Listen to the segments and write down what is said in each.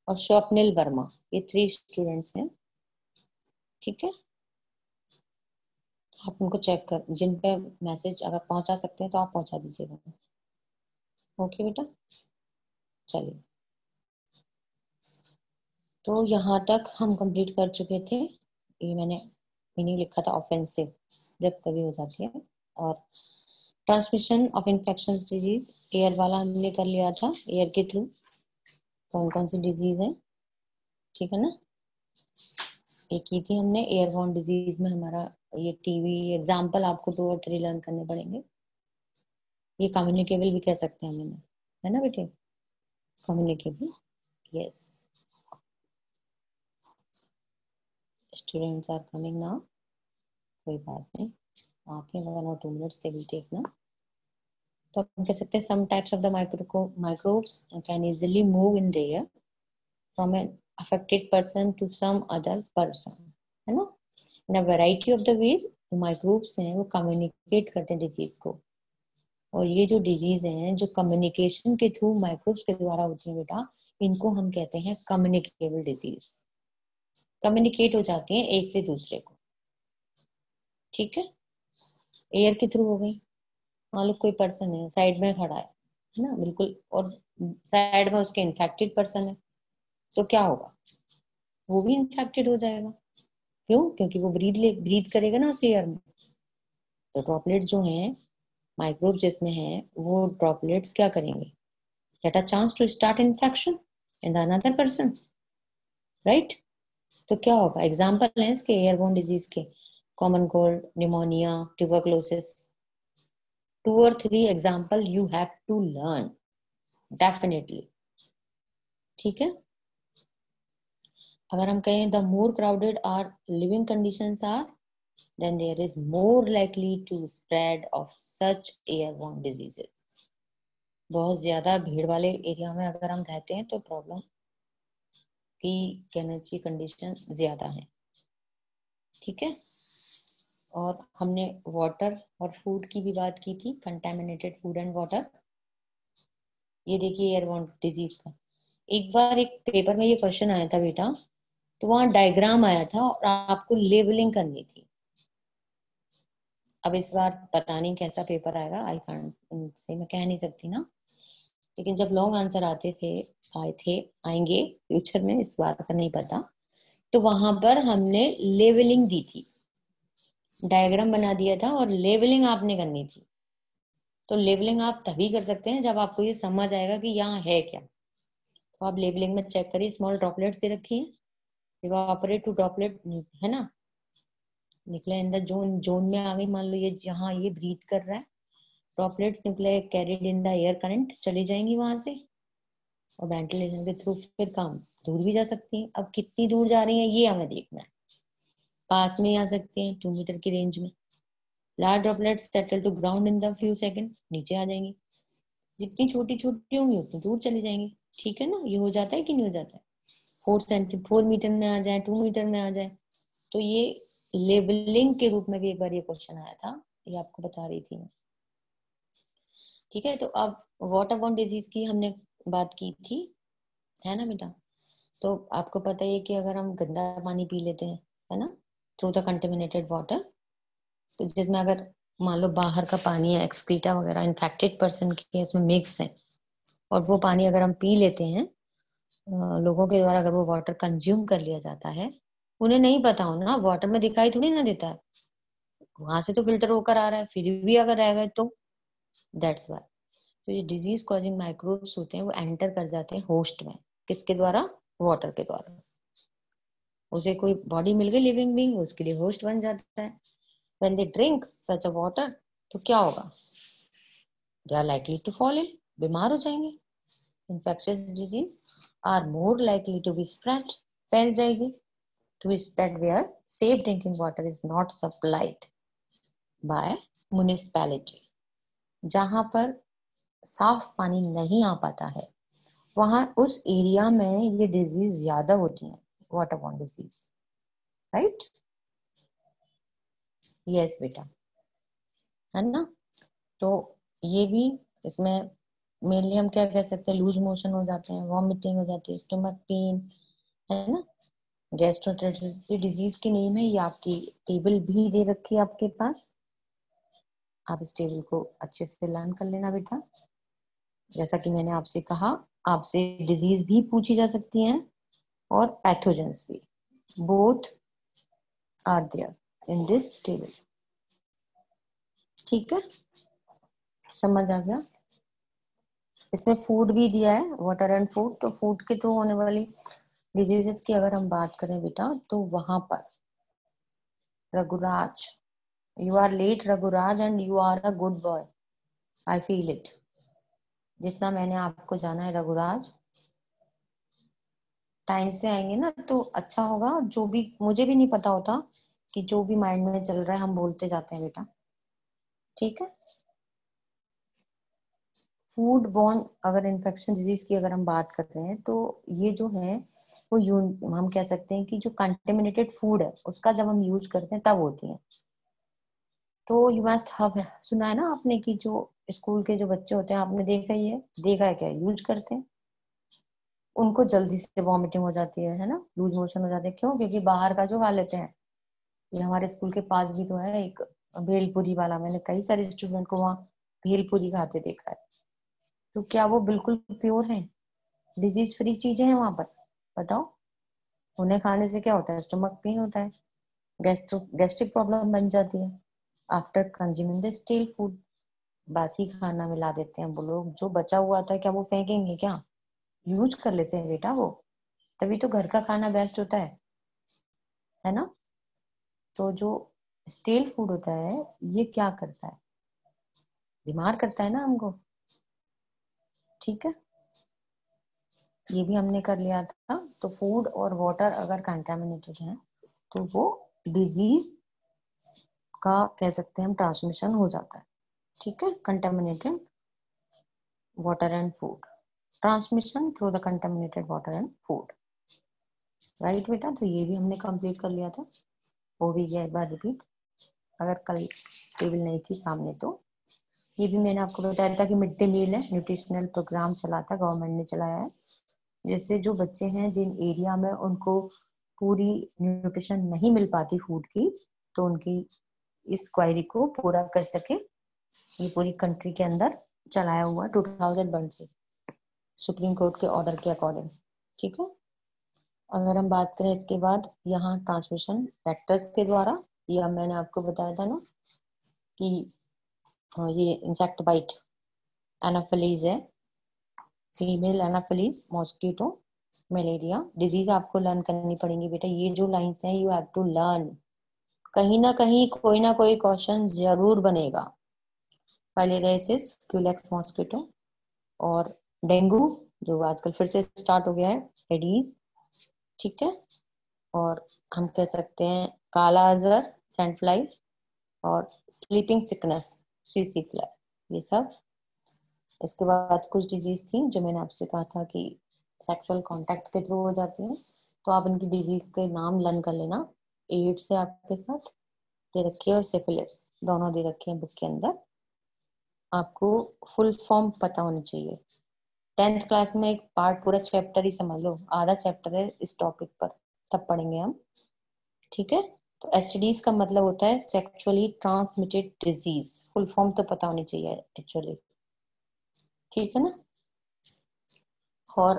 और स्वप्निल वर्मा, ये 3 स्टूडेंट्स हैं। ठीक है, आप उनको चेक कर, जिन पे मैसेज अगर पहुंचा सकते हैं तो आप पहुंचा दीजिएगा। ओके बेटा, चलिए, तो यहाँ तक हम कंप्लीट कर चुके थे। ये मैंने मीनिंग लिखा था ऑफेंसिव, जब कभी हो जाती है। और transmission of infections disease, air वाला हमने कर लिया था, एयर के थ्रू कौन कौन सी डिजीज है, ठीक है ना। ये की थी हमने, एयरबोर्न डिजीज में हमारा ये टीवी एग्जाम्पल आपको 2 और 3 लर्न करने पड़ेंगे। ये कम्युनिकेबल भी कह सकते हैं हम इन्हें, है ना बेटे, communicable. Yes, students are coming now, कोई बात नहीं, आते हैं 1 और 2 मिनट्स दे विल टेक ना। तो हम कह सकते हैं some types of the microbes can easily move in the air from an affected person to some other person, है ना। In a variety of the ways microbes हैं वो कम्युनिकेट करते हैं डिजीज को। और ये जो डिजीज हैं जो कम्युनिकेशन के थ्रू माइक्रोब्स के द्वारा होती है बेटा, इनको हम कहते हैं कम्युनिकेबल डिजीज। कम्युनिकेट हो जाती है एक से दूसरे को, ठीक है। एयर के थ्रू हो गई, मान लो कोई पर्सन है साइड में खड़ा है ना, बिल्कुल, और साइड में उसके इन्फेक्टेड पर्सन है, तो क्या होगा, वो भी इन्फेक्टेड हो जाएगा। क्यों? क्योंकि वो ब्रीथ करेगा ना उस एयर में। तो ड्रॉपलेट्स जो हैं, माइक्रोब जिसमें है, वो ड्रॉपलेट्स क्या करेंगे, get a chance to start infection in the another person, right. तो क्या होगा, एग्जाम्पल है इसके एयरबोर्न डिजीज के, कॉमन कोल्ड, निमोनिया, ट्यूबरक्लोसिस। 2 और 3 example you have to learn definitely, ठीक है। अगर हम कहें the more crowded are living conditions are, then there is more likely to spread of such airborne diseases. बहुत ज्यादा भीड़ वाले एरिया में अगर हम रहते हैं तो प्रॉब्लम की कहना चाहिए कंडीशन ज्यादा है, ठीक है। और हमने वाटर और फूड की भी बात की थी, कंटेमिनेटेड फूड एंड वाटर। ये देखिए एयरबोर्न डिजीज का, एक बार एक पेपर में ये क्वेश्चन आया था बेटा, तो वहां डायग्राम आया था और आपको लेबलिंग करनी थी। अब इस बार पता नहीं कैसा पेपर आएगा, आई कांट से मैं कह नहीं सकती ना, लेकिन जब लॉन्ग आंसर आएंगे फ्यूचर में, इस बात का नहीं पता। तो वहां पर हमने लेवलिंग दी थी, डायग्राम बना दिया था और लेवलिंग आपने करनी थी। तो लेवलिंग आप तभी कर सकते हैं जब आपको ये समझ आएगा कि यहाँ है क्या। तो आप लेवलिंग में चेक करिए, स्मॉल ड्रॉपलेट्स दे रखी है, इवापोरेट टू ड्रॉपलेट, है ना, निकले इन द जोन, जोन में आ गई, मान लो ये जहाँ ये ब्रीथ कर रहा है, ड्रॉपलेट्स निकले carried in the air current, चली जाएंगी वहां से, और वेंटिलेशन के थ्रू फिर काम दूर भी जा सकती है। अब कितनी दूर जा रही है ये हमें देखना है, पास में आ सकती है 2 मीटर की रेंज में। Large droplets settle to ground in the few second, नीचे आ जाएंगी, जितनी छोटी छोटी होंगी उतनी दूर चली जाएंगी, ठीक है ना। ये हो जाता है कि नहीं हो जाता है, 4 मीटर में आ जाए, 2 मीटर में आ जाए। तो ये लेबलिंग के रूप में भी एक बार ये क्वेश्चन आया था, ये आपको बता रही थी मैं, ठीक है। तो अब वाटरबोर्न डिजीज की हमने बात की थी, है ना बेटा। तो आपको पता है कि अगर हम गंदा पानी पी लेते हैं, है ना, थ्रू द कंटेमिनेटेड वाटर, तो जिसमें अगर मान लो बाहर का पानी है, एक्सक्रीटा वगैरह इन्फेक्टेड पर्सन के इसमें मिक्स है, और वो पानी अगर हम पी लेते हैं, लोगों के द्वारा अगर वो वाटर कंज्यूम कर लिया जाता है, उन्हें नहीं पता हो ना, वाटर में दिखाई थोड़ी ना देता है, वहां से तो फिल्टर होकर आ रहा है, फिर भी अगर रहेगा तो दैट्स वाई। तो ये डिजीज कॉजिंग माइक्रोब्स होते हैं वो एंटर कर जाते हैं होस्ट में, किसके द्वारा, वाटर के द्वारा। उसे कोई बॉडी मिल गई लिविंग बीइंग, उसके लिए होस्ट बन जाता है। When they drink such a water, तो क्या होगा, they are likely to fall ill, बीमार हो जाएंगे। Infectious disease are more likely to be spread, फैल जाएगी, to be spread where safe drinking water is not supplied by municipality. जहां पर साफ पानी नहीं आ पाता है, वहां उस एरिया में ये डिजीज ज्यादा होती है, वाटरबोर्न डिजीज, राइट। यस बेटा, है ना। तो ये भी इसमें मेनली हम क्या कह सकते हैं, लूज मोशन हो जाते हैं, वॉमिटिंग हो जाती है, स्टमक पेन, है ना। गैस्ट्रोइंटेस्टाइनल डिजीज की नेम है, ये आपकी टेबल भी दे रखी है आपके पास, आप इस टेबल को अच्छे से लर्न कर लेना बेटा। जैसा कि मैंने आपसे कहा, आपसे डिजीज भी पूछी जा सकती हैं और पैथोजेंस भी, both are there in this table. ठीक है, समझ आ गया। इसमें फूड भी दिया है, वाटर एंड फूड। तो फूड के थ्रू होने वाली डिजीजेस की अगर हम बात करें बेटा, तो वहां पर Raghuraj, you are late Raghuraj and you are a good boy, I feel it. जितना मैंने आपको जाना है रघुराज, टाइम से आएंगे ना तो अच्छा होगा। जो भी, मुझे भी नहीं पता होता कि जो भी माइंड में चल रहा है हम बोलते जाते हैं बेटा। ठीक है, फूड बॉर्न अगर इन्फेक्शन डिजीज की अगर हम बात कर रहे हैं, तो ये जो है वो हम कह सकते हैं कि जो कंटेमिनेटेड फूड है उसका जब हम यूज करते हैं तब होती है। तो यू मस्ट हैव सुना है ना आपने कि जो स्कूल के जो बच्चे होते हैं, आपने देखा ही है, देखा है क्या, यूज करते हैं, उनको जल्दी से वॉमिटिंग हो जाती है ना, लूज मोशन हो जाते हैं। क्यों? क्योंकि बाहर का जो खा लेते हैं। ये हमारे स्कूल के पास भी तो है एक भेलपुरी वाला, मैंने कई सारे स्टूडेंट को वहाँ भेलपुरी खाते देखा है। तो क्या वो बिल्कुल प्योर है? डिजीज फ्री चीजें हैं वहां पर? बताओ। उन्हें खाने से क्या होता है? स्टमक पेन होता है, गैस्ट्रिक प्रॉब्लम बन जाती है after consuming the steel food. बासी खाना मिला देते हैं वो लोग, जो बचा हुआ था क्या वो फेंकेंगे क्या? यूज कर लेते हैं बेटा वो। तभी तो घर का खाना बेस्ट होता है ना। तो जो स्टील फूड होता है, ये क्या करता है? बीमार करता है ना हमको। ठीक है, ये भी हमने कर लिया था। तो फूड और वाटर अगर कंटेमिनेटेड है तो वो डिजीज का कह सकते हैं हम ट्रांसमिशन हो जाता है। ठीक है, contaminated water and food, transmission through the contaminated water and food. Right बेटा, तो ये भी हमने कंप्लीट कर लिया था, वो भी गया एक बार रिपीट, अगर कल टेबल नहीं थी सामने तो। ये भी मैंने आपको बताया था कि मिड डे मील है, न्यूट्रिशनल प्रोग्राम चला था, गवर्नमेंट ने चलाया है। जैसे जो बच्चे हैं जिन एरिया में उनको पूरी न्यूट्रिशन नहीं मिल पाती फूड की, तो उनकी इस क्वायरी को पूरा कर सके, ये पूरी कंट्री के अंदर चलाया हुआ 2001 से, सुप्रीम कोर्ट के ऑर्डर के अकॉर्डिंग। ठीक है, अगर हम बात करें इसके बाद यहाँ ट्रांसमिशन वेक्टर्स के द्वारा, या मैंने आपको बताया था ना कि ये इंसेक्ट बाइट एनाफिलीज है, female Anopheles mosquito malaria disease आपको लर्न करनी पड़ेंगी बेटा। ये जो लाइंस हैं यू हैव टू लर्न, कहीं ना कोई क्वेश्चन जरूर बनेगा। फाइलेरियासिस क्यूलेक्स मॉस्किटो, और डेंगू जो आजकल फिर से स्टार्ट हो गया है, एडीज। ठीक है, और हम कह सकते हैं काला अजहर सैंड फ्लाई, और स्लीपिंग सिकनेस सीसी फ्लाई, ये सब। इसके बाद कुछ डिजीज थी जो मैंने आपसे कहा था कि सेक्सुअल कांटेक्ट के थ्रू हो जाती हैं, तो आप इनकी डिजीज के नाम लर्न कर लेना। एड्स है आपके साथ दे रखी है, और सिफिलिस दोनों दे रखे हैं बुक के अंदर। आपको फुल फॉर्म पता होनी चाहिए। 10th क्लास में एक पार्ट पूरा चैप्टर ही समझ लो, आधा चैप्टर है इस टॉपिक पर, तब पढ़ेंगे हम। ठीक है, तो एसटीडीज का मतलब होता है sexually transmitted disease, full form तो पता होनी चाहिए एक्चुअली। ठीक है ना। और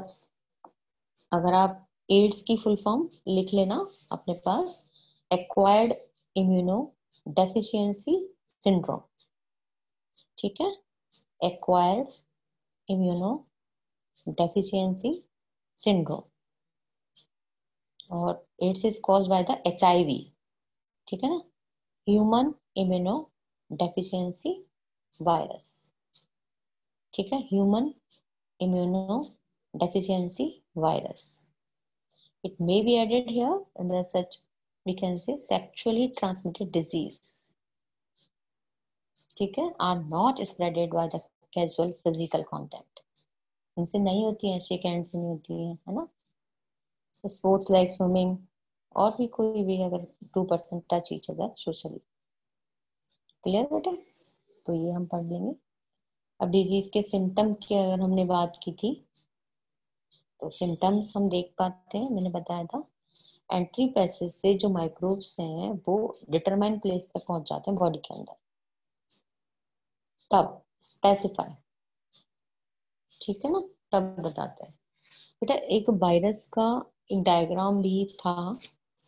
अगर आप एड्स की फुल फॉर्म लिख लेना अपने पास, एक्वायर्ड इम्यूनो डेफिशिएंसी सिंड्रोम। ठीक है, एक्वायर्ड इम्यूनो डेफिशिएंसी सिंड्रोम, और AIDS is caused by the HIV. ठीक है ना, ह्यूमन इम्यूनो डेफिशिएंसी वायरस। ठीक है, human immuno deficiency virus. It may be added here in the such we can say sexually transmitted disease. ठीक है, are not spreaded by the casual physical contact. इनसे नहीं होती है, शेक हैंड से नहीं होती है ना। स्पोर्ट्स लाइक स्विमिंग, और भी कोई भी अगर 2% touch each other socially. Clear बेटा, तो ये हम पढ़ लेंगे। अब डिजीज के सिम्टम की अगर हमने बात की थी, तो सिम्टम्स हम देख पाते हैं, मैंने बताया था एंट्री पैसेज से जो माइक्रोब्स हैं वो डिटरमाइन प्लेस तक पहुंच जाते हैं बॉडी के अंदर, तब स्पेसिफाई, ठीक है ना, तब बताते हैं। बेटा एक वायरस का एक डायग्राम भी था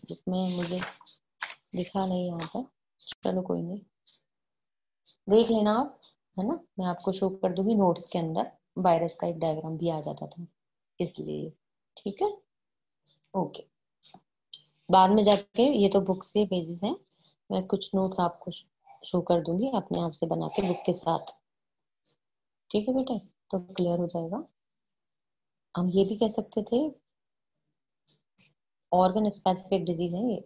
जिसमें मुझे दिखा नहीं यहाँ पर, चलो कोई नहीं, देख लेना आप, है ना, मैं आपको शो कर दूंगी नोट्स के अंदर, वायरस का एक डायग्राम भी आ जाता था इसलिए, ठीक है, ओके। बाद में जाके ये तो बुक से पेजेस हैं, मैं कुछ नोट्स आपको शो कर दूंगी अपने आप से बना के बुक के साथ, ठीक है बेटे, तो क्लियर हो जाएगा। हम ये भी कह सकते थे ऑर्गन स्पेसिफिक डिजीज है ये,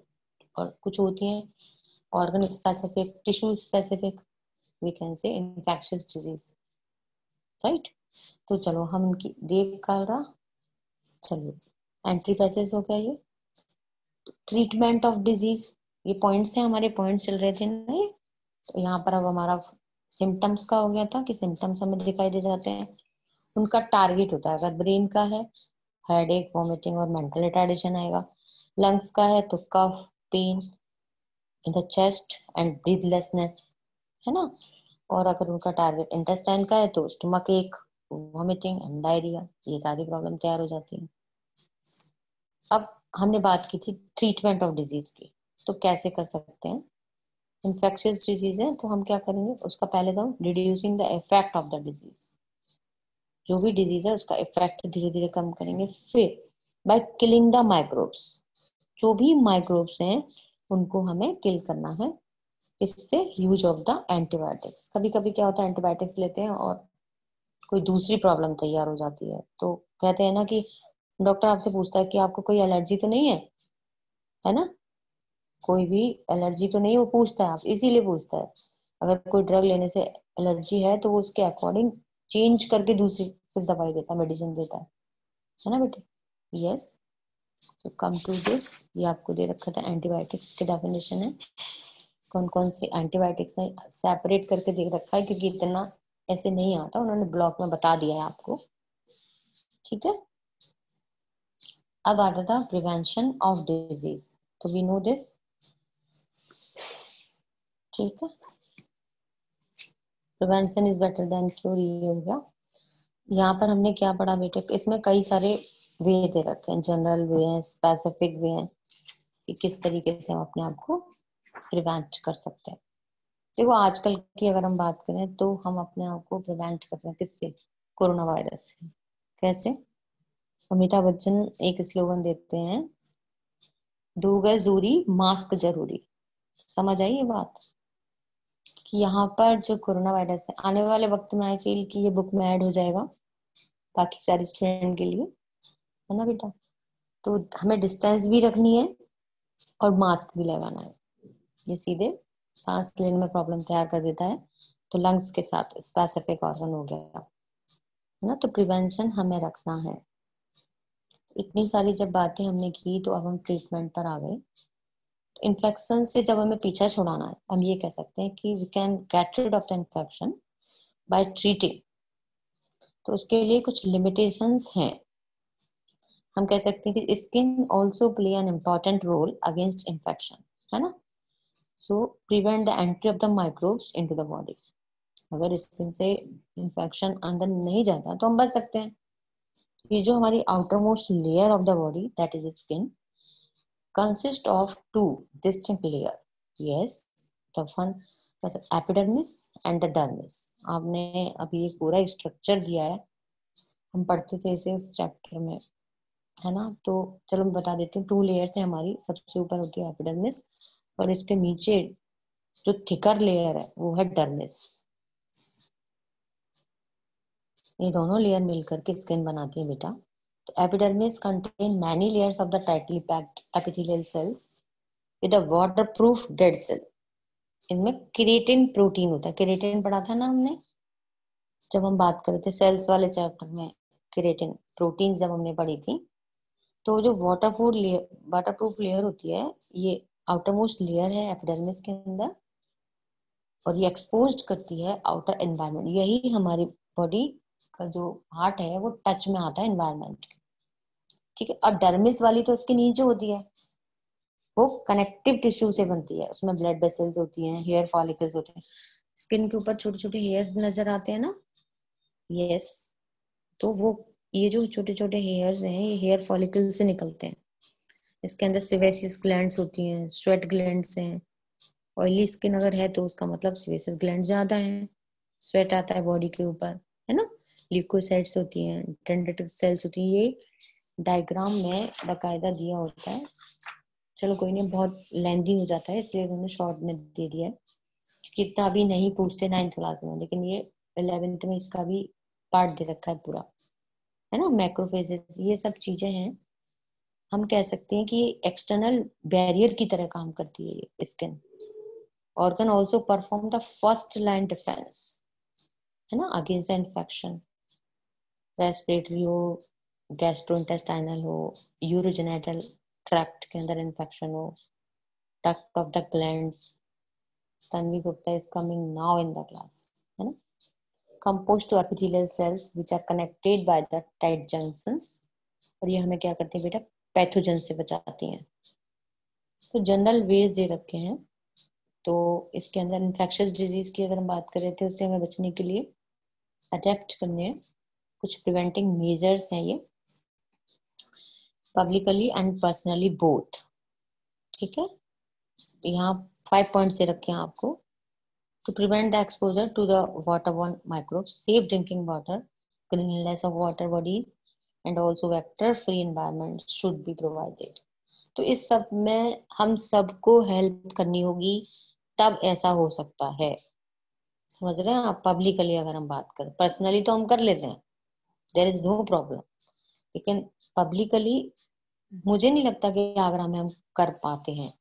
और कुछ होती हैं organ specific, tissue specific, we can say infectious disease, right. तो चलो हम इनकी देख कर रहा, चलिए एंट्री पैसेज हो गया ये, ट्रीटमेंट ऑफ डिजीज, ये पॉइंट्स हैं हमारे, पॉइंट्स चल रहे थे ना ये, तो यहाँ पर अब हमारा सिम्टम्स का हो गया था कि सिम्टम्स हमें दिखाई दे जाते हैं, उनका टारगेट होता है, अगर ब्रेन का है हेडेक, वॉमिटिंग और मेंटल रिटार्डेशन आएगा, लंग्स का है तो cough, pain in the chest and breathlessness, है ना, और अगर उनका टारगेट इंटेस्टाइन का है तो स्टमक एक, वॉमिटिंग एंड डायरिया, ये सारी प्रॉब्लम तैयार हो जाती है। अब हमने बात की थी ट्रीटमेंट ऑफ डिजीज की, तो कैसे कर सकते हैं, इन्फेक्शियस डिजीज है तो हम क्या करेंगे, उसका पहले तो reducing the effect of the disease, जो भी डिजीज है उसका इफेक्ट धीरे धीरे कम करेंगे, फिर बाय किलिंग द माइक्रोब्स, जो भी माइक्रोब्स हैं उनको हमें किल करना है, इससे यूज ऑफ द एंटीबायोटिक्स, कभी कभी क्या होता है एंटीबायोटिक्स लेते हैं और कोई दूसरी प्रॉब्लम तैयार हो जाती है, तो कहते हैं ना कि डॉक्टर आपसे पूछता है कि आपको कोई एलर्जी तो नहीं है ना, कोई भी एलर्जी तो नहीं, वो पूछता है, आप इसीलिए पूछता है, अगर कोई ड्रग लेने से एलर्जी है तो वो उसके अकॉर्डिंग चेंज करके दूसरी फिर दवाई देता है, मेडिसिन देता है ना बेटे, यस। तो कम टू दिस, ये आपको दे रखा था एंटीबायोटिक्स के डेफिनेशन है, कौन कौन से एंटीबायोटिक्स है सेपरेट करके दे रखा है, क्योंकि इतना ऐसे नहीं आता, उन्होंने ब्लॉक में बता दिया है आपको, ठीक है। अब आता था प्रिवेंशन ऑफ डिजीज, तो वी नो दिस, ठीक है, prevention is better than cure, ये हो गया। यहाँ पर हमने क्या पढ़ा बेटे, इसमें कई सारे वे दे रखे हैं, जनरल वे हैं, स्पेसिफिक वे हैं, कि किस तरीके से हम अपने आप को प्रिवेंट कर सकते हैं। देखो आजकल की अगर हम बात करें तो हम अपने आप को प्रिवेंट कर रहे हैं किससे, कोरोना वायरस से, कैसे, अमिताभ बच्चन एक स्लोगन देते हैं, 2 गज दूरी मास्क जरूरी, समझ आई ये बात, कि यहाँ पर जो कोरोना वायरस है आने वाले वक्त में आई फील कि ये बुक में ऐड हो जाएगा बाकी सारे स्टूडेंट के लिए, है ना बेटा, तो हमें डिस्टेंस भी रखनी है और मास्क भी लगाना है, ये सीधे सांस लेने में प्रॉब्लम तैयार कर देता है, तो लंग्स के साथ स्पेसिफिक ऑर्गन हो गया, है ना, तो प्रिवेंशन हमें रखना है। इतनी सारी जब बातें हमने की तो अब हम ट्रीटमेंट पर आ गए, इन्फेक्शन से जब हमें पीछा छुड़ाना है, हम ये कह सकते हैं कि we can get rid of the infection by treating, तो उसके लिए कुछ लिमिटेशंस हैं, हम कह सकते हैं कि skin also play an important role against infection, है ना, so prevent the entry of the microbes into the body, अगर स्किन से इन्फेक्शन अंदर नहीं जाता तो हम बच सकते हैं। ये जो हमारी outer most layer of the body that is skin consist of two distinct layer, yes, the one that's epidermis and the dermis, आपने अभी एक पूरा स्ट्रक्चर दिया है, हम पढ़ते थे इसे इस चैप्टर में, है ना, तो चलो मैं बता देती हूँ, 2 लेयर्स है हमारी, सबसे ऊपर होती है एपिडर्मिस और इसके नीचे जो थिकर लेयर है वो है डर्मिस, ये दोनों लेयर मिलकर के स्किन बनाती है बेटा। तो epidermis contain many layers of the tightly packed epithelial cells with a waterproof dead cell, इनमें केरेटिन प्रोटीन होता है, केरेटिन पढ़ा था ना हमने जब हम बात कर रहे थे सेल्स वाले चैप्टर में, केरेटिन प्रोटीन जब हमने पढ़ी थी, तो जो वाटरप्रूफ लेयर होती है, ये आउटर मोस्ट लेयर है एपिडर्मिस के अंदर, और ये एक्सपोज्ड करती है आउटर एनवायरनमेंट। यही हमारी बॉडी का जो हार्ट है वो टच में आता है एनवायरनमेंट के, ठीक है। और डर्मिस वाली तो उसके नीचे होती है, वो कनेक्टिव टिश्यू से बनती है, उसमें ब्लड वेसल्स होती हैं, हेयर फॉलिकल्स होते हैं, स्किन के ऊपर छोटे छोटे हेयर्स नजर आते हैं ना, यस। तो वो ये जो छोटे छोटे हेयर्स हैं ये हेयर फॉलिकल से निकलते हैं। इसके अंदर सेबेसियस ग्लैंड्स होती हैं, स्वेट ग्लैंड्स हैं। ऑयली स्किन अगर है तो उसका मतलब सेबेसियस ग्लैंड ज्यादा है, स्वेट आता है बॉडी के ऊपर, है ना। ल्यूकोसाइट्स होती हैं, डेंड्रिटिक सेल्स होती हैं, ये डायग्राम में बकायदा दिया होता है। चलो कोई नहीं, बहुत लेंदी हो जाता है इसलिए उन्होंने शॉर्ट में दे दिया है, कि इतना अभी नहीं पूछते 9th क्लास में, लेकिन ये 11th में इसका भी पार्ट दे रखा है पूरा, है ना। मैक्रोफेजेस ये सब चीजें हैं, हम कह सकते हैं कि एक्सटर्नल बैरियर की तरह काम करती है ये skin. Organ also perform the first line defence, है ना, अगेंस्ट इन्फेक्शन, रेस्पिरेटरी हो, गैस्ट्रोइंटेस्टाइनल हो, यूरोजेनिटल ट्रैक्ट के अंदर इन्फेक्शन हो, duct of the glands. Tanvi Gupta is coming now in the class, है ना। Composed to epithelial cells which are connected by the tight junctions, और ये हमें क्या करती है बेटा, पैथोजन से बचाती हैं। तो जनरल वेज दे रखे हैं, तो इसके अंदर इन्फेक्शियस डिजीज की अगर हम बात कर रहे थे, उससे हमें बचने के लिए अडेप्ट करने हैं कुछ प्रिवेंटिंग मेजर्स हैं ये, पब्लिकली एंड पर्सनली बोथ, ठीक है। यहाँ 5 पॉइंट से रखे हैं आपको। To prevent the exposure to the waterborne microbes, safe drinking water, cleanliness of water bodies, and also vector-free environment should be provided. तो इस सब में हम सबको हेल्प करनी होगी, तब ऐसा हो सकता है। समझ रहे हैं आप। पब्लिकली अगर हम बात करें, पर्सनली तो हम कर लेते हैं, देयर इज नो प्रॉब्लम, लेकिन पब्लिकली मुझे नहीं लगता कि आगरा में हम कर पाते हैं।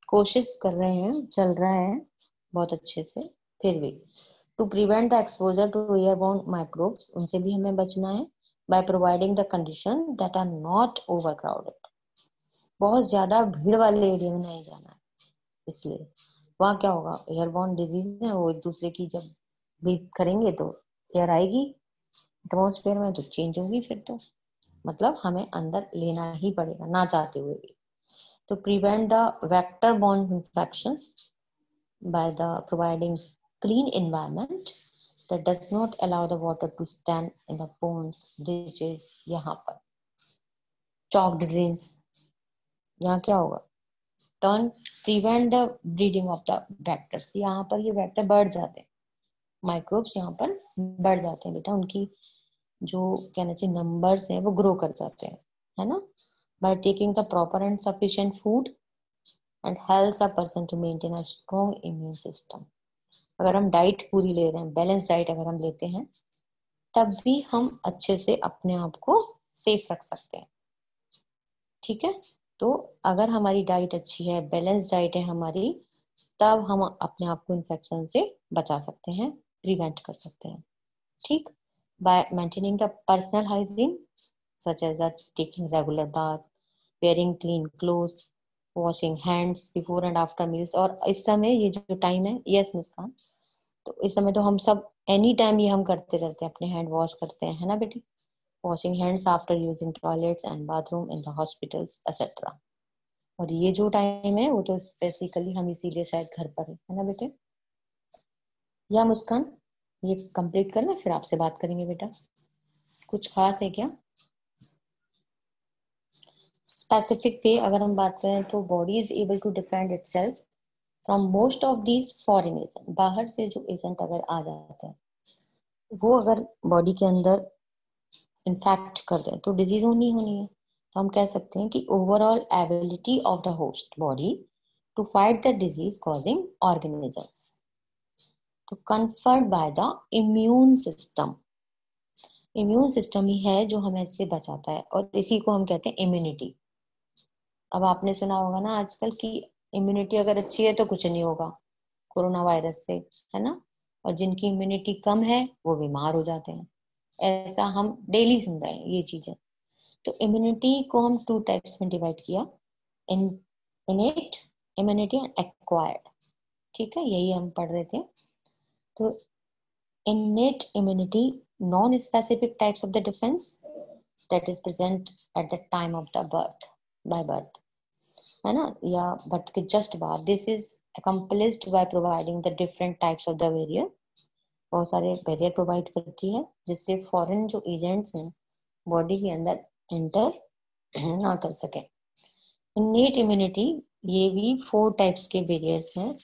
कोशिश कर रहे हैं, चल रहा है बहुत अच्छे से, फिर भी to prevent the exposure to airborne microbes, उनसे भी हमें बचना है, by providing the condition that are not over crowded. बहुत ज्यादा भीड़ वाले एरिया में नहीं जाना है, इसलिए वहां क्या होगा, एयरबोर्न डिजीज है, वो एक दूसरे की जब ब्रीथ करेंगे तो एयर आएगी एटमोसफेयर में, तो चेंज होगी फिर तो, मतलब हमें अंदर लेना ही पड़ेगा ना चाहते हुए भी। तो prevent the vector borne infections by the providing clean environment that does not allow the water to stand in the ponds, ditches, यहाँ पर chalked drains, यहाँ क्या होगा, turn prevent the breeding of the vectors, यहाँ पर ये vector बढ़ जाते हैं, माइक्रोब्स यहाँ पर बढ़ जाते हैं बेटा, उनकी जो कहना चाहिए नंबर्स हैं वो ग्रो कर जाते हैं, है ना। by taking the proper and sufficient food and helps a person to maintain a strong immune system. अगर हम डाइट पूरी ले रहे हैं, बैलेंस डाइट अगर हम लेते हैं, तब भी हम अच्छे से अपने आप को सेफ रख सकते हैं, ठीक है। तो अगर हमारी डाइट अच्छी है, बैलेंस डाइट है हमारी, तब हम अपने आप को इन्फेक्शन से बचा सकते हैं, प्रिवेंट कर सकते हैं, ठीक। By maintaining the personal hygiene such as taking regular bath, wearing clean clothes, washing hands before and after meals. और इस समय ये जो टाइम है, यस मुस्कान, तो इस समय तो हम सब एनी टाइम ये हम करते रहते हैं, अपने हैंड वॉश करते हैं, है ना बेटी। Washing hands after using toilets and bathroom in the hospitals etcetera. और ये जो टाइम है वो तो बेसिकली हम इसीलिए शायद घर पर है ना बेटे। या मुस्कान, ये कंप्लीट करना फिर आपसे बात करेंगे बेटा। कुछ खास है क्या? स्पेसिफिक पे अगर हम बात करें तो body is able to defend itself from most of these foreign agent. बाहर से जो एजेंट अगर आ जाते हैं, वो अगर बॉडी के अंदर इन्फेक्ट कर दें तो डिजीज होनी होनी है। तो हम कह सकते हैं कि overall ability of the host body to fight the disease causing organisms, तो conferred by the immune system. Immune system ही है जो हमें इससे बचाता है, और इसी को हम कहते हैं इम्यूनिटी। अब आपने सुना होगा ना आजकल कि इम्यूनिटी अगर अच्छी है तो कुछ नहीं होगा कोरोना वायरस से, है ना। और जिनकी इम्यूनिटी कम है वो बीमार हो जाते हैं, ऐसा हम डेली सुन रहे हैं ये चीजें। तो इम्यूनिटी को हम 2 टाइप्स में डिवाइड किया, इन इनेट इम्यूनिटी एंड एक्वायर्ड। ठीक है, यही हम पढ़ रहे थे। तो innate immunity, non-specific types of the defense that is present at the time of the birth, by birth, है ना, या बर्थ के जस्ट बाद। This is accomplished by providing the different types of the barrier, बहुत सारे barrier provide करती है जिससे फॉरेन जो एजेंट्स हैं बॉडी के अंदर एंटर ना कर सके। इन्नेट इम्यूनिटी, ये भी 4 टाइप्स के बैरियर्स हैं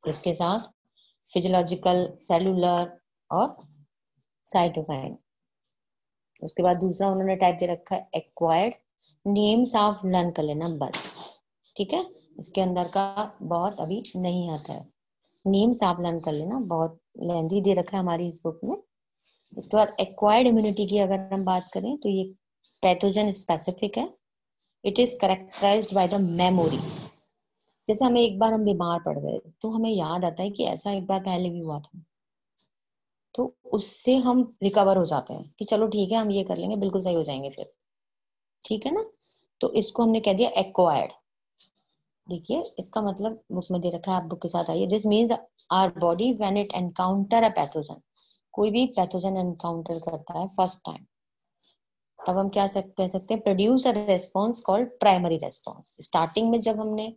इसके साथ, फिजियोलॉजिकल, सेलुलर और साइटोकाइन। उसके बाद दूसरा उन्होंने टाइप दे रखा है एक्वायर्ड। नेम्स आप लर्न कर लेना बस, ठीक है, इसके अंदर का बहुत अभी नहीं आता है, नेम्स आप लर्न कर लेना, बहुत लेंथी दे रखा है हमारी इस बुक में। इसके बाद एक्वायर्ड इम्यूनिटी की अगर हम बात करें तो ये पैथोजन स्पेसिफिक है। It is characterised by the memory. जैसे हमें एक बार हम बीमार पड़ गए तो हमें याद आता है कि ऐसा एक बार पहले भी हुआ था, तो उससे हम रिकवर हो जाते हैं कि चलो ठीक है हम ये कर लेंगे, बिल्कुल सही हो जाएंगे फिर, ठीक है ना। तो इसको हमने कह दिया एक्वायर्ड। देखिए इसका मतलब बुक में दे रखा है, आप बुक के साथ आइए। This means our body when it encounter a pathogen, कोई भी पैथोजन एनकाउंटर करता है फर्स्ट टाइम, तब हम क्या कह सकते हैं, produce a response called primary response. Starting में जब हमने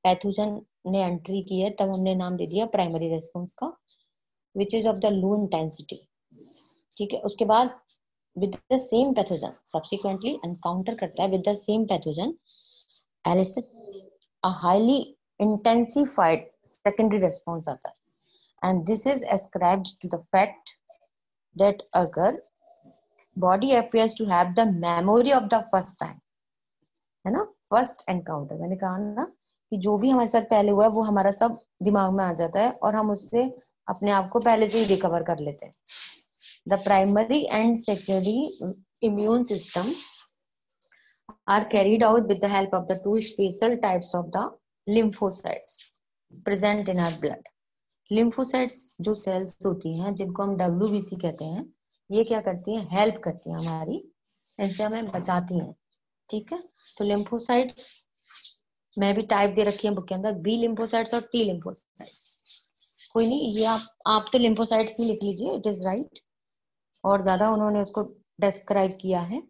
पैथोजन ने एंट्री की है तब हमने नाम दे दिया प्राइमरी रेस्पॉन्स का, which is of the low intensity, ठीक है। उसके बाद with the same pathogen subsequently encounter करता है with the same pathogen, elicit a highly intensified secondary response आता है। And this is ascribed to the fact that अगर body appears to have the memory of the first time, है ना, first encounter, मैंने कहा ना कि जो भी हमारे साथ पहले हुआ है वो हमारा सब दिमाग में आ जाता है और हम उससे अपने आप को पहले से ही रिकवर कर लेते हैं। The primary and secondary immune system are carried out with the help of the 2 special types of the lymphocytes present in our blood. Lymphocytes जो सेल्स होती हैं जिनको हम WBC कहते हैं, ये क्या करती हैं, हेल्प करती हैं हमारी, इनसे हमें बचाती हैं, ठीक है। तो लिम्फोसाइट्स में भी टाइप दे रखी है बुक के अंदर, बी लिम्फोसाइट्स और टी लिम्फोसाइट्स। कोई नहीं, ये आप तो लिम्फोसाइट ही लिख लीजिए, इट इज राइट, और ज्यादा उन्होंने उसको डिस्क्राइब किया है।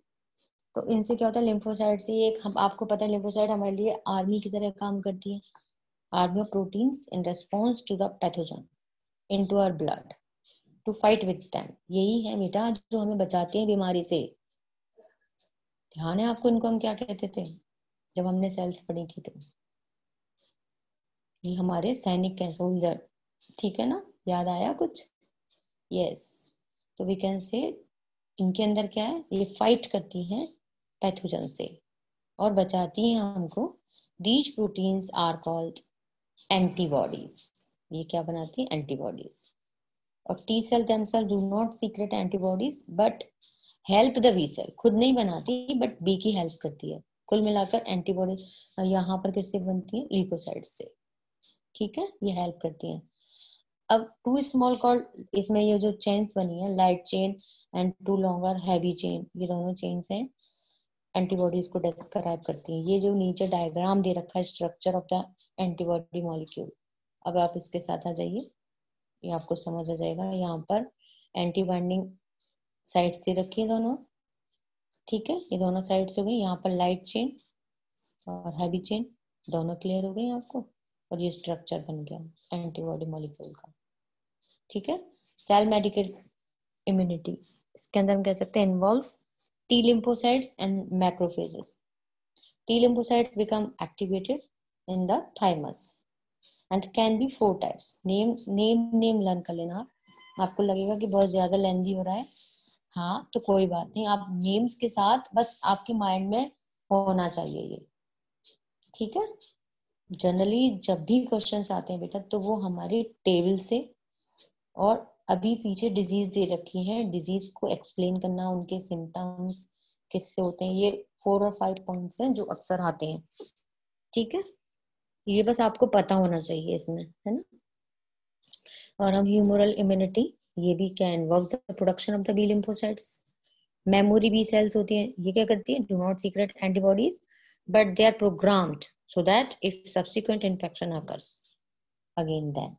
तो इनसे क्या होता है, लिम्फोसाइट से एक आपको पता है लिम्फोसाइट हमारे लिए आर्मी की तरह काम करती है, army of proteins in response to the pathogen into our blood to fight with them. यही है बेटा जो हमें बचाते हैं बीमारी से। ध्यान है आपको इनको हम क्या कहते थे जब हमने सेल्स पढ़ी थी, तो ये हमारे सैनिक है, सोल्जर, ठीक है ना, याद आया कुछ, यस। तो वी कैन से इनके अंदर क्या है, ये फाइट करती हैं पैथोजन से और बचाती हैं हमको। These proteins are called antibodies. ये क्या बनाती है, एंटीबॉडीज। और T cell themselves do not secrete antibodies but help the B cell, खुद नहीं बनाती बट बी की हेल्प करती है। कुल मिलाकर एंटीबॉडी यहाँ पर किससे बनती है, ल्यूकोसाइट से, ठीक है, ये हेल्प करती हैं। अब 2 स्मॉल कॉल्ड, इसमें ये जो चेन्स बनी है, light chain and 2 longer heavy chain, ये दोनों चेन्स हैं, एंटीबॉडीज को डिस्क्राइब करती हैं। ये जो नीचे डायग्राम दे रखा है structure of the antibody molecule, अब आप इसके साथ आ जाइए, ये आपको समझ आ जाएगा। यहाँ पर एंटी बाइंडिंग साइड्स दे रखी है दोनों, ठीक है, ये दोनों साइड्स हो गई। यहाँ पर लाइट चेन और हैवी चेन दोनों क्लियर हो गई आपको, और ये स्ट्रक्चर बन गया एंटीबॉडी मॉलिक्यूल का, ठीक है। सेल मेडिकेट इम्यूनिटी, इसके अंदर हम कह सकते हैं involves T lymphocytes and macrophages. T lymphocytes become activated in the thymus and can be 4 types. Name learn कर लेना आप, आपको लगेगा कि बहुत ज्यादा लेंदी हो रहा है, हाँ तो कोई बात नहीं, आप नेम्स के साथ बस आपके माइंड में होना चाहिए ये, ठीक है। जनरली जब भी क्वेश्चंस आते हैं बेटा तो वो हमारी टेबल से, और अभी पीछे डिजीज दे रखी है, डिजीज को एक्सप्लेन करना, उनके सिम्टम्स किससे होते हैं, ये 4 और 5 पॉइंट्स हैं जो अक्सर आते हैं, ठीक है। ये बस आपको पता होना चाहिए इसमें, है ना। और अब ह्यूमरल इम्यूनिटी, ये भी क्या involves the production of the B lymphocytes. Memory B cells होती है, ये क्या करती है, do not secrete antibodies but they are programmed so that if subsequent infection occurs, again then.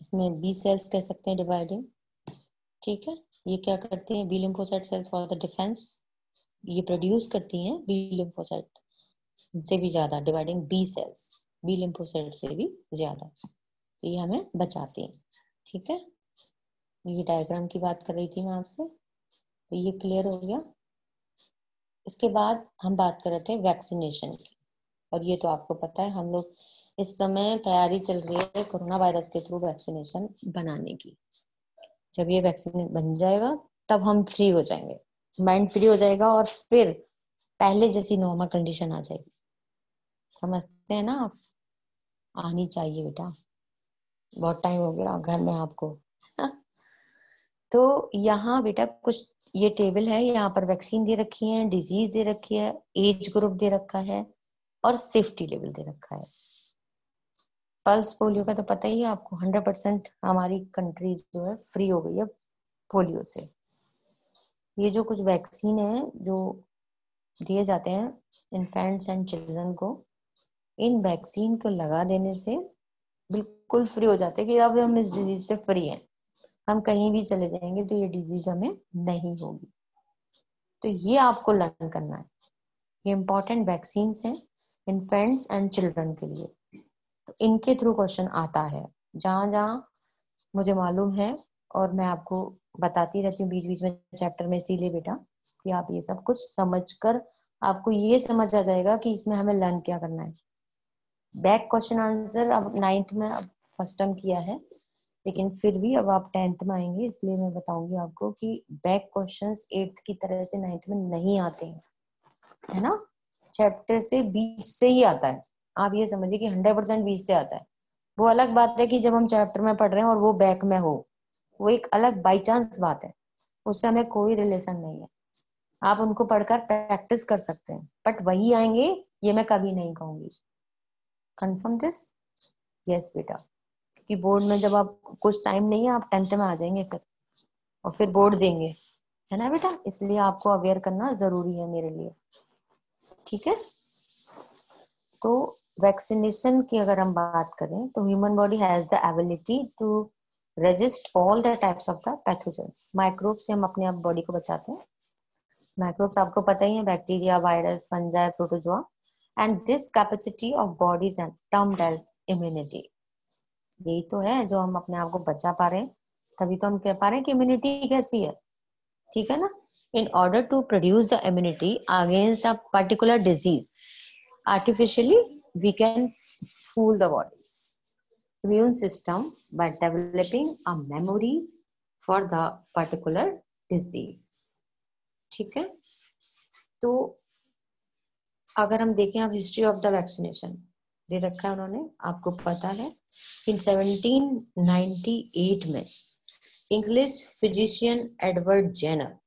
इसमें बी सेल्स कह सकते हैं डिवाइडिंग, ठीक है। ये क्या करते हैं, B lymphocyte cells for the defence, ये प्रोड्यूस करती हैं बी लिम्फोसाइट से भी ज्यादा dividing B cells, B lymphocyte से भी ज्यादा, तो ये हमें बचाती हैं, ठीक है। ये डायग्राम की बात कर रही थी मैं आपसे, तो ये क्लियर हो गया। इसके बाद हम बात कर रहे थे वैक्सीनेशन की, और ये तो आपको पता है हम लोग इस समय तैयारी चल रही है कोरोना वायरस के थ्रू वैक्सीनेशन बनाने की। जब ये वैक्सीन बन जाएगा तब हम फ्री हो जाएंगे, माइंड फ्री हो जाएगा, और फिर पहले जैसी नॉर्मल कंडीशन आ जाएगी। समझते हैं ना आप? आनी चाहिए बेटा, बहुत टाइम हो गया घर में आपको। तो यहाँ बेटा कुछ ये टेबल है, यहाँ पर वैक्सीन दे रखी है, डिजीज दे रखी है, एज ग्रुप दे रखा है, और सेफ्टी लेवल दे रखा है। पल्स पोलियो का तो पता ही है आपको, 100% हमारी कंट्री जो है फ्री हो गई है पोलियो से। ये जो कुछ वैक्सीन है जो दिए जाते हैं इन्फेंट्स एंड चिल्ड्रन को, इन वैक्सीन को लगा देने से बिल्कुल फ्री हो जाते हैं कि अब हम इस डिजीज से फ्री हैं, हम कहीं भी चले जाएंगे तो ये डिजीज हमें नहीं होगी। तो ये आपको लर्न करना है, ये इंपॉर्टेंट वैक्सीन है इन्फेंट्स एंड चिल्ड्रन के लिए। तो इनके थ्रू क्वेश्चन आता है जहां जहां मुझे मालूम है, और मैं आपको बताती रहती हूँ बीच बीच में चैप्टर में, इसीलिए बेटा कि आप ये सब कुछ समझकर आपको ये समझ आ जाएगा कि इसमें हमें लर्न क्या करना है। बैक क्वेश्चन आंसर अब 9th में अब फर्स्ट टर्म किया है, लेकिन फिर भी अब आप 10th में आएंगे, इसलिए मैं बताऊंगी आपको कि बैक क्वेश्चंस 8th की तरह से 9th में नहीं आते हैं, है ना। चैप्टर से बीच से ही आता है, आप ये समझिए कि 100% बीच से आता है। वो अलग बात है कि जब हम चैप्टर में पढ़ रहे हैं और वो बैक में हो, वो एक अलग बाई चांस बात है, उससे हमें कोई रिलेशन नहीं है। आप उनको पढ़कर प्रैक्टिस कर सकते हैं, बट वही आएंगे ये मैं कभी नहीं कहूंगी। Confirm this? यस बेटा, कि बोर्ड में जब आप कुछ टाइम नहीं है, आप 10th में आ जाएंगे फिर, और फिर बोर्ड देंगे, है ना बेटा, इसलिए आपको अवेयर करना जरूरी है मेरे लिए, ठीक है। तो वैक्सीनेशन की अगर हम बात करें तो human body has the ability to resist all the types of the pathogens. Microbe से हम अपने आप बॉडी को बचाते हैं। माइक्रोब्स आपको पता ही है, bacteria, virus, fungi, protozoa, and this capacity of bodies and termed as immunity. यही तो है जो हम अपने आप को बचा पा रहे हैं, तभी तो हम कह पा रहे हैं कि इम्यूनिटी कैसी है, ठीक है ना। In order to produce the immunity against a particular disease, artificially we can fool the body's immune system by developing a memory for the particular disease, ठीक है। तो अगर हम देखें अब हिस्ट्री ऑफ द वैक्सीनेशन दे रखा है उन्होंने, आपको पता है कि 1798 में English physician Edward Jenner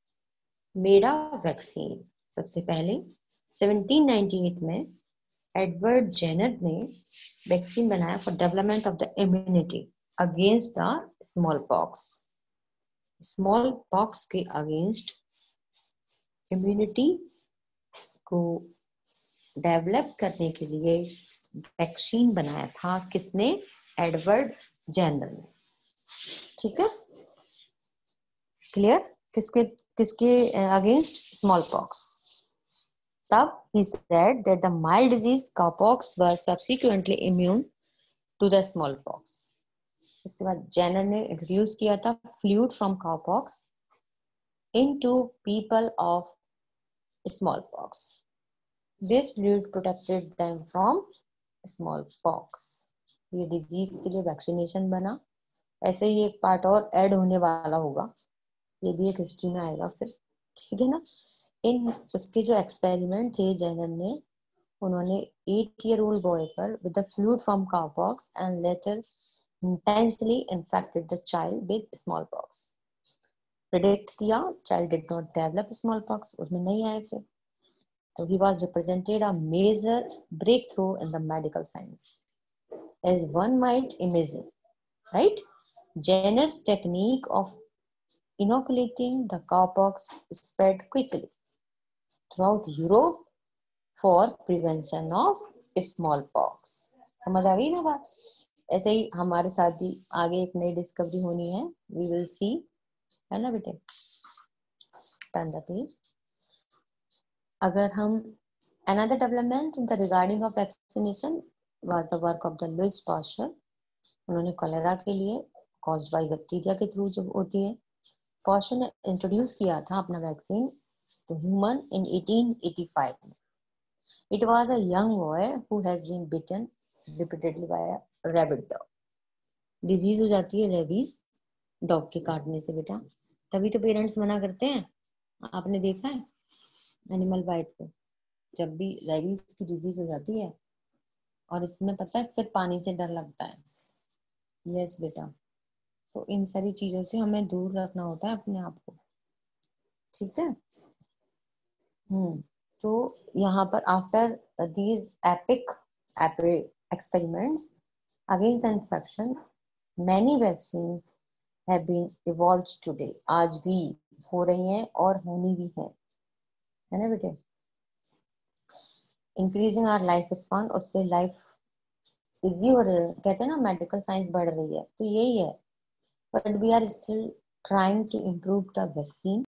made a vaccine. सबसे पहले 1798 में एडवर्ड जेनर ने वैक्सीन बनाया for development of the immunity against the smallpox. Smallpox के अगेंस्ट इम्यूनिटी को डेवलप करने के लिए वैक्सीन बनाया था किसने? एडवर्ड जेनर ने, ठीक है। क्लियर? किसके किसके अगेंस्ट? Small pox. तब he said that the mild disease cowpox were subsequently immune to the smallpox. इसके बाद जेनर ने इंट्रोड्यूस किया था fluid from cowpox into people of smallpox. This fluid protected them from smallpox. ये disease के लिए vaccination बना। ऐसे ही एक पार्ट और ऐड होने वाला होगा, ये भी एक हिस्ट्री में आएगा फिर, ठीक है ना। इन उसके जो एक्सपेरिमेंट थे जेनर ने, उन्होंने 8-year-old बॉय पर with the fluid from cowpox and later intensely infected the child with smallpox. Predict किया, child did not develop smallpox, उसमें नहीं आए फिर। So he was represented a major breakthrough in the medical science, as one might imagine, right? Jenner's technique of inoculating the cowpox spread quickly throughout Europe for prevention of smallpox. समझ आ गई ना बात? ऐसे ही हमारे साथ भी आगे एक नई डिस्कवरी होनी है, वी विल सी, है ना बेटे। Turn the page. अगर हम another development in the regarding of vaccination was the work of the Louis Pasteur। उन्होंने कॉलेरा के लिए caused by बैक्टीरिया के थ्रू जब होती है, पॉस्चर ने इंट्रोड्यूस किया था अपना वैक्सीन टू ह्यूमन इन 1885 में। It was a young boy who has been bitten repeatedly by a rabid dog। Disease हो जाती है रेबीज डॉग के काटने से बेटा, तभी तो पेरेंट्स मना करते हैं। आपने देखा है एनिमल बाइट को, जब भी रेबीज की डिजीज हो जाती है, और इसमें पता है फिर पानी से डर लगता है। यस बेटा, तो इन सारी चीजों से हमें दूर रखना होता है अपने आप को, ठीक है। तो यहाँ पर after these epic experiments against infection many vaccines have been evolved today। आज भी हो रही हैं और होनी भी है ना बेटे। इंक्रीजिंग आवर लाइफ स्पान, उससे लाइफ इजी हो रही है, कहते हैं ना मेडिकल साइंस बढ़ रही है, तो यही है। But we are still trying to improve the vaccine